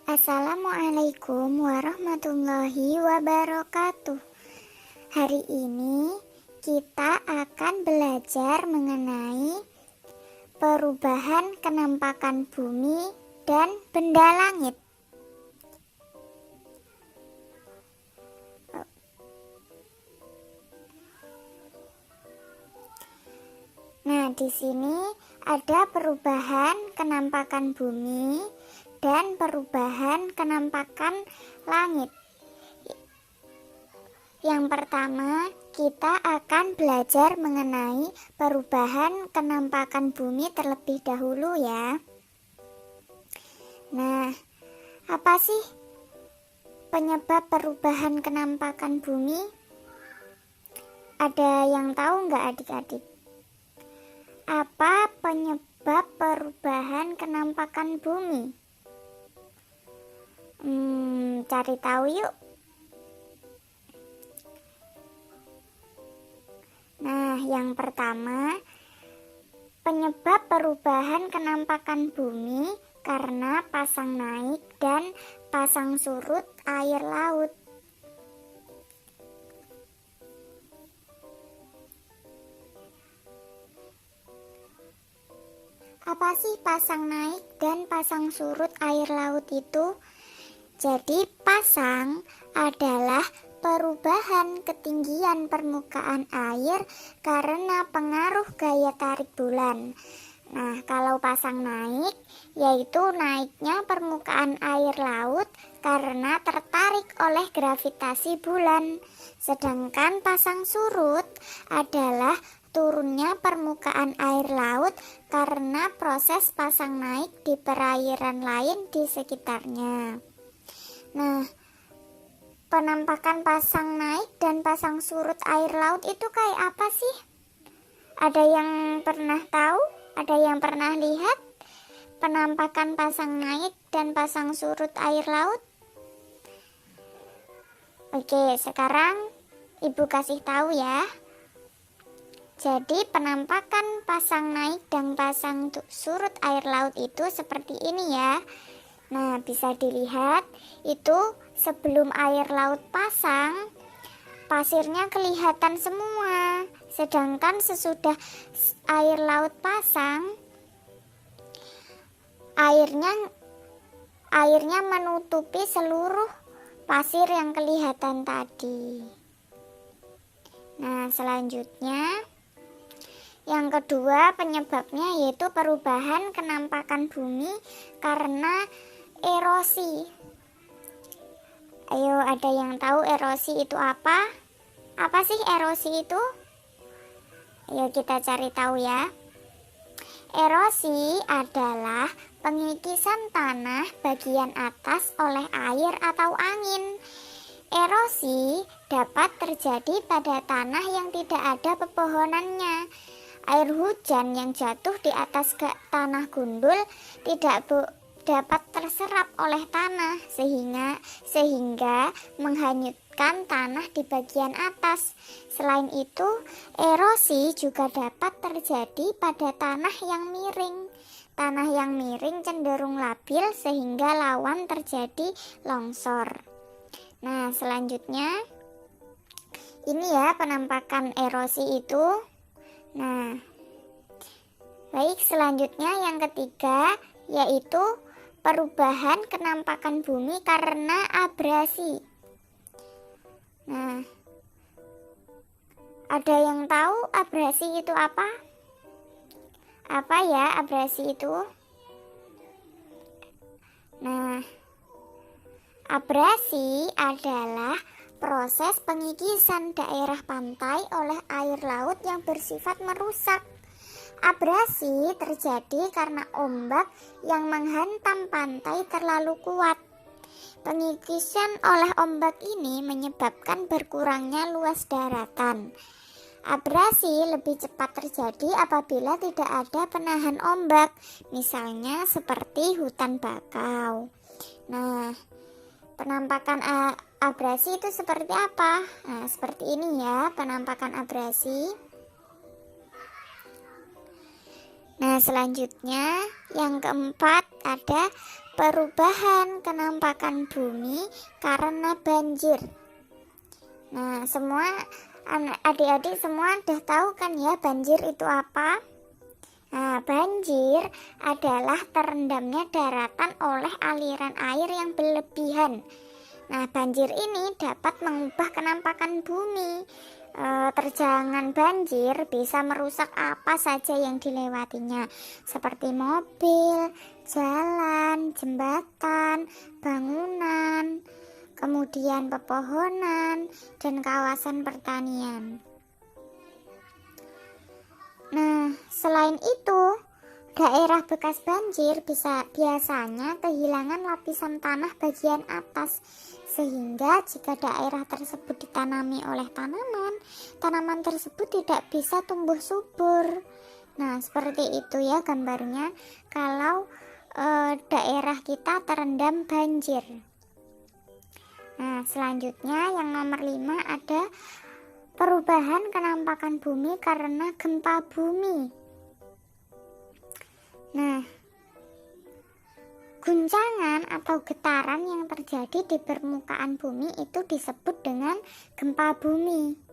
Assalamualaikum warahmatullahi wabarakatuh. Hari ini kita akan belajar mengenai perubahan kenampakan bumi dan benda langit. Nah, di sini ada perubahan kenampakan bumi dan perubahan kenampakan langit. Yang pertama, kita akan belajar mengenai perubahan kenampakan bumi terlebih dahulu ya. Nah, apa sih penyebab perubahan kenampakan bumi? Ada yang tahu nggak adik-adik? Apa penyebab perubahan kenampakan bumi? Cari tahu yuk. Nah, yang pertama, penyebab perubahan kenampakan bumi karena pasang naik dan pasang surut air laut. Apa sih pasang naik dan pasang surut air laut itu? Jadi pasang adalah perubahan ketinggian permukaan air karena pengaruh gaya tarik bulan. Nah, kalau pasang naik, yaitu naiknya permukaan air laut karena tertarik oleh gravitasi bulan. Sedangkan pasang surut adalah turunnya permukaan air laut karena proses pasang naik di perairan lain di sekitarnya. Nah, penampakan pasang naik dan pasang surut air laut itu kayak apa sih? Ada yang pernah tahu? Ada yang pernah lihat penampakan pasang naik dan pasang surut air laut? Oke, sekarang Ibu kasih tahu ya. Jadi penampakan pasang naik dan pasang surut air laut itu seperti ini ya. Nah, bisa dilihat itu sebelum air laut pasang, pasirnya kelihatan semua. Sedangkan sesudah air laut pasang, airnya menutupi seluruh pasir yang kelihatan tadi. Nah, selanjutnya yang kedua penyebabnya yaitu perubahan kenampakan bumi karena erosi. Ayo, ada yang tahu erosi itu apa? Apa sih erosi itu? Ayo kita cari tahu ya. Erosi adalah pengikisan tanah bagian atas oleh air atau angin. Erosi dapat terjadi pada tanah yang tidak ada pepohonannya. Air hujan yang jatuh di atas tanah gundul tidak dapat terserap oleh tanah sehingga menghanyutkan tanah di bagian atas. Selain itu, erosi juga dapat terjadi pada tanah yang miring. Tanah yang miring cenderung labil sehingga rawan terjadi longsor. Nah, selanjutnya ini ya penampakan erosi itu. Nah, baik, selanjutnya yang ketiga yaitu perubahan kenampakan bumi karena abrasi. Nah, ada yang tahu abrasi itu apa? Apa ya abrasi itu? Nah, abrasi adalah proses pengikisan daerah pantai oleh air laut yang bersifat merusak. Abrasi terjadi karena ombak yang menghantam pantai terlalu kuat. Pengikisan oleh ombak ini menyebabkan berkurangnya luas daratan. Abrasi lebih cepat terjadi apabila tidak ada penahan ombak, misalnya seperti hutan bakau. Nah, penampakan abrasi itu seperti apa? Nah, seperti ini ya penampakan abrasi. Nah, selanjutnya yang keempat ada perubahan kenampakan bumi karena banjir. Nah, semua adik-adik semua udah tahu kan ya banjir itu apa? Nah, banjir adalah terendamnya daratan oleh aliran air yang berlebihan. Nah, banjir ini dapat mengubah kenampakan bumi. Terjangan banjir bisa merusak apa saja yang dilewatinya, seperti mobil, jalan, jembatan, bangunan, kemudian pepohonan, dan kawasan pertanian. Nah, selain itu, daerah bekas banjir biasanya kehilangan lapisan tanah bagian atas, sehingga jika daerah tersebut ditanami oleh tanaman tersebut tidak bisa tumbuh subur. Nah, seperti itu ya gambarnya kalau daerah kita terendam banjir. Nah, selanjutnya yang nomor 5 ada perubahan kenampakan bumi karena gempa bumi. Nah, guncangan atau getaran yang terjadi di permukaan bumi itu disebut dengan gempa bumi.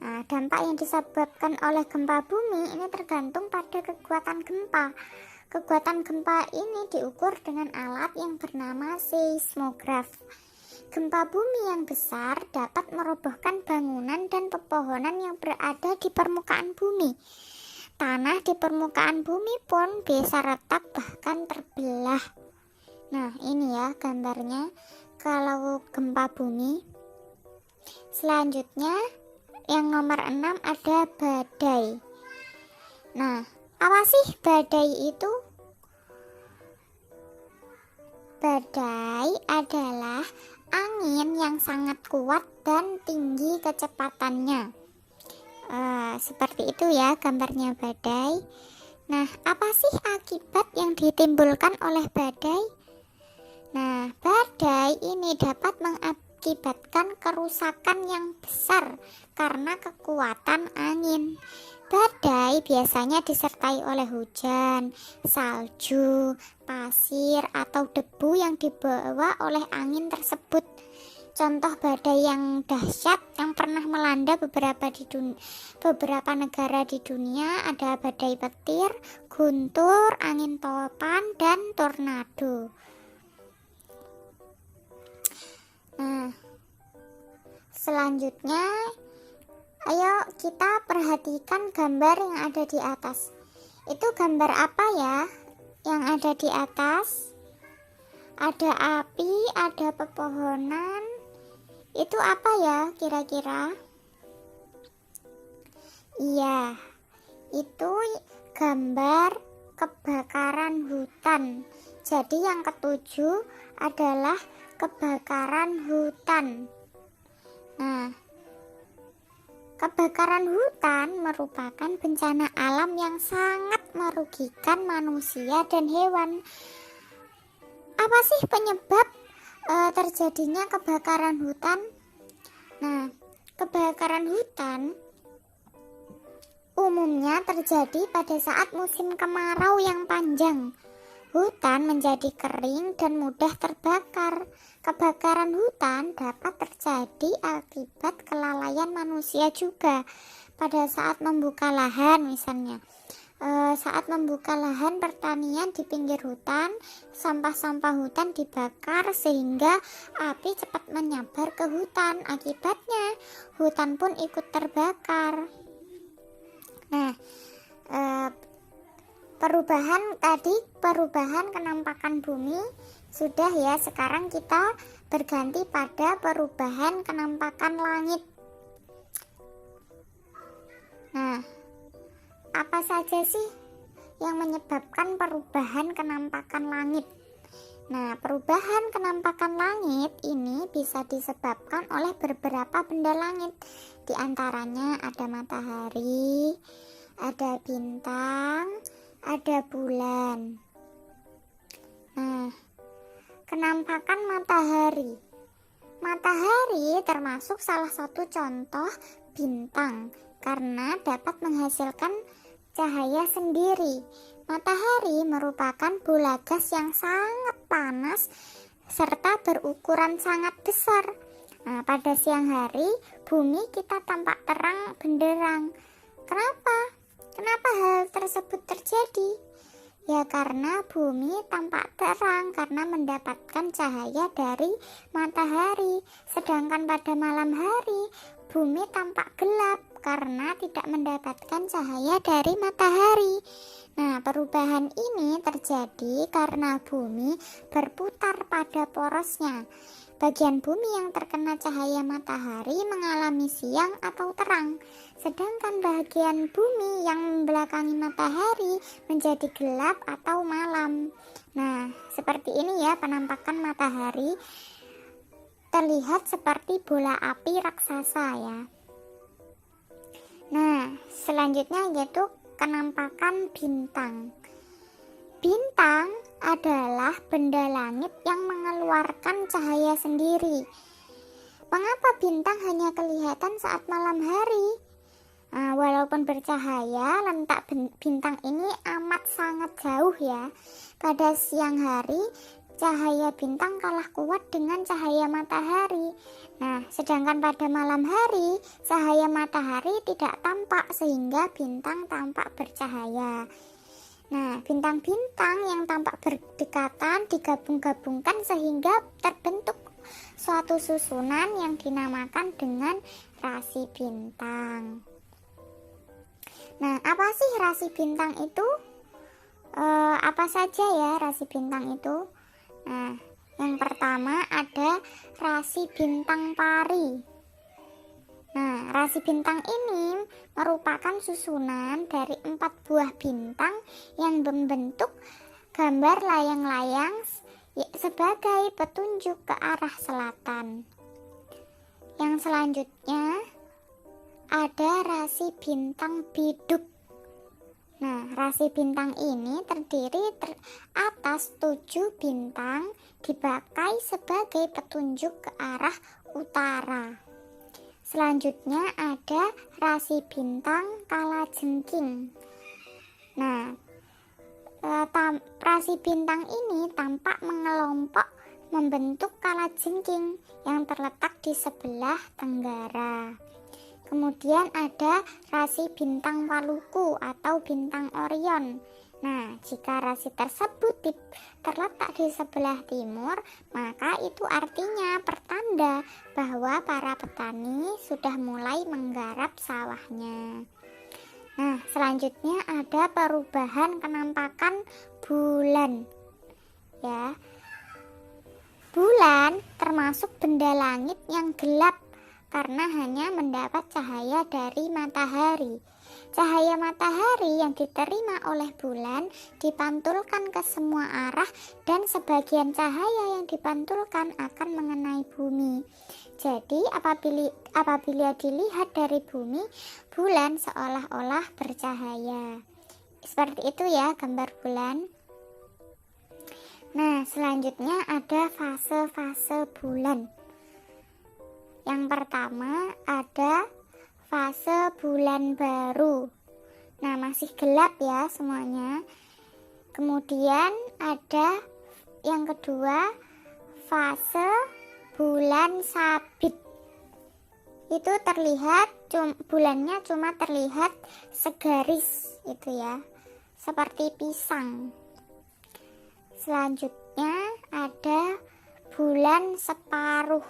Nah, dampak yang disebabkan oleh gempa bumi ini tergantung pada kekuatan gempa. Kekuatan gempa ini diukur dengan alat yang bernama seismograf. Gempa bumi yang besar dapat merobohkan bangunan dan pepohonan yang berada di permukaan bumi. Tanah di permukaan bumi pun bisa retak bahkan terbelah. Nah, ini ya gambarnya kalau gempa bumi. Selanjutnya yang nomor 6 ada badai. Nah, apa sih badai itu? Badai adalah angin yang sangat kuat dan tinggi kecepatannya. Seperti itu ya gambarnya badai. Nah, apa sih akibat yang ditimbulkan oleh badai? Nah, badai ini dapat mengakibatkan kerusakan yang besar karena kekuatan angin. Badai biasanya disertai oleh hujan, salju, pasir, atau debu yang dibawa oleh angin tersebut. Contoh badai yang dahsyat yang pernah melanda beberapa negara di dunia ada badai petir, guntur, angin topan, dan tornado. Nah, selanjutnya ayo kita perhatikan gambar yang ada di atas. Itu gambar apa ya yang ada di atas? Ada api, ada pepohonan. Itu apa ya kira-kira? Iya, itu gambar kebakaran hutan. Jadi yang ketujuh adalah kebakaran hutan. Nah, kebakaran hutan merupakan bencana alam yang sangat merugikan manusia dan hewan. Apa sih penyebab terjadinya kebakaran hutan? Nah, kebakaran hutan umumnya terjadi pada saat musim kemarau yang panjang. Hutan menjadi kering dan mudah terbakar. Kebakaran hutan dapat terjadi akibat kelalaian manusia juga. Pada saat membuka lahan misalnya, saat membuka lahan pertanian di pinggir hutan, sampah-sampah hutan dibakar sehingga api cepat menyebar ke hutan. Akibatnya hutan pun ikut terbakar. Nah, perubahan kenampakan bumi sudah ya. Sekarang kita berganti pada perubahan kenampakan langit. Nah, apa saja sih yang menyebabkan perubahan kenampakan langit? Nah, perubahan kenampakan langit ini bisa disebabkan oleh beberapa benda langit. Di antaranya ada matahari, ada bintang, ada bulan. Nah, kenampakan matahari. Matahari termasuk salah satu contoh bintang karena dapat menghasilkan cahaya sendiri. Matahari merupakan bola gas yang sangat panas serta berukuran sangat besar. Nah, pada siang hari, bumi kita tampak terang benderang. Kenapa? Kenapa hal tersebut terjadi? Ya karena bumi tampak terang karena mendapatkan cahaya dari matahari. Sedangkan pada malam hari, bumi tampak gelap karena tidak mendapatkan cahaya dari matahari. Nah, perubahan ini terjadi karena bumi berputar pada porosnya. Bagian bumi yang terkena cahaya matahari mengalami siang atau terang, sedangkan bagian bumi yang membelakangi matahari menjadi gelap atau malam. Nah, seperti ini ya penampakan matahari, terlihat seperti bola api raksasa ya. Nah, selanjutnya yaitu penampakan bintang. Bintang adalah benda langit yang mengeluarkan cahaya sendiri. Mengapa bintang hanya kelihatan saat malam hari? Nah, walaupun bercahaya, letak bintang ini amat sangat jauh ya. Pada siang hari, cahaya bintang kalah kuat dengan cahaya matahari. Nah, sedangkan pada malam hari, cahaya matahari tidak tampak sehingga bintang tampak bercahaya. Nah, bintang-bintang yang tampak berdekatan digabung-gabungkan sehingga terbentuk suatu susunan yang dinamakan dengan rasi bintang. Nah, apa sih rasi bintang itu? Apa saja ya rasi bintang itu? Nah, yang pertama ada rasi bintang pari. Nah, rasi bintang ini merupakan susunan dari 4 buah bintang yang membentuk gambar layang-layang sebagai petunjuk ke arah selatan. Yang selanjutnya ada rasi bintang biduk. Nah, rasi bintang ini terdiri atas 7 bintang dipakai sebagai petunjuk ke arah utara. Selanjutnya ada rasi bintang kalajengking. Nah, rasi bintang ini tampak mengelompok membentuk kalajengking yang terletak di sebelah tenggara. Kemudian ada rasi bintang Waluku atau bintang Orion. Nah, jika rasi tersebut terletak di sebelah timur, maka itu artinya pertanda bahwa para petani sudah mulai menggarap sawahnya. Nah, selanjutnya ada perubahan penampakan bulan. Ya. Bulan termasuk benda langit yang gelap karena hanya mendapat cahaya dari matahari. Cahaya matahari yang diterima oleh bulan dipantulkan ke semua arah dan sebagian cahaya yang dipantulkan akan mengenai bumi. Jadi apabila dilihat dari bumi, bulan seolah-olah bercahaya. Seperti itu ya gambar bulan. Nah, selanjutnya ada fase-fase bulan. Yang pertama ada fase bulan baru. Nah, masih gelap ya semuanya. Kemudian ada yang kedua fase bulan sabit. Itu terlihat bulannya cuma terlihat segaris itu ya, seperti pisang. Selanjutnya ada bulan separuh.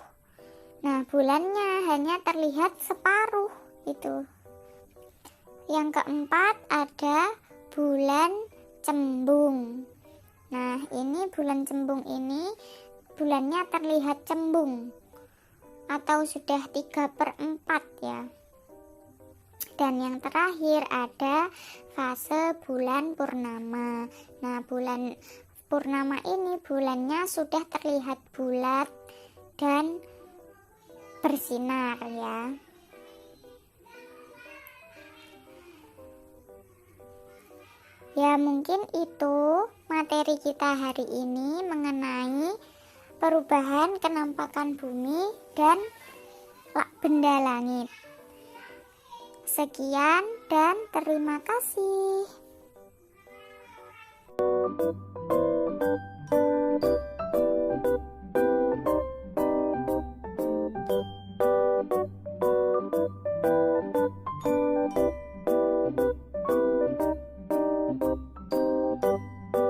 Nah, bulannya hanya terlihat separuh itu. Yang keempat ada bulan cembung. Nah, ini bulan cembung ini bulannya terlihat cembung atau sudah 3/4 ya. Dan yang terakhir ada fase bulan purnama. Nah, bulan purnama ini bulannya sudah terlihat bulat dan bersinar ya. Ya, mungkin itu materi kita hari ini mengenai perubahan kenampakan bumi dan benda langit. Sekian dan terima kasih.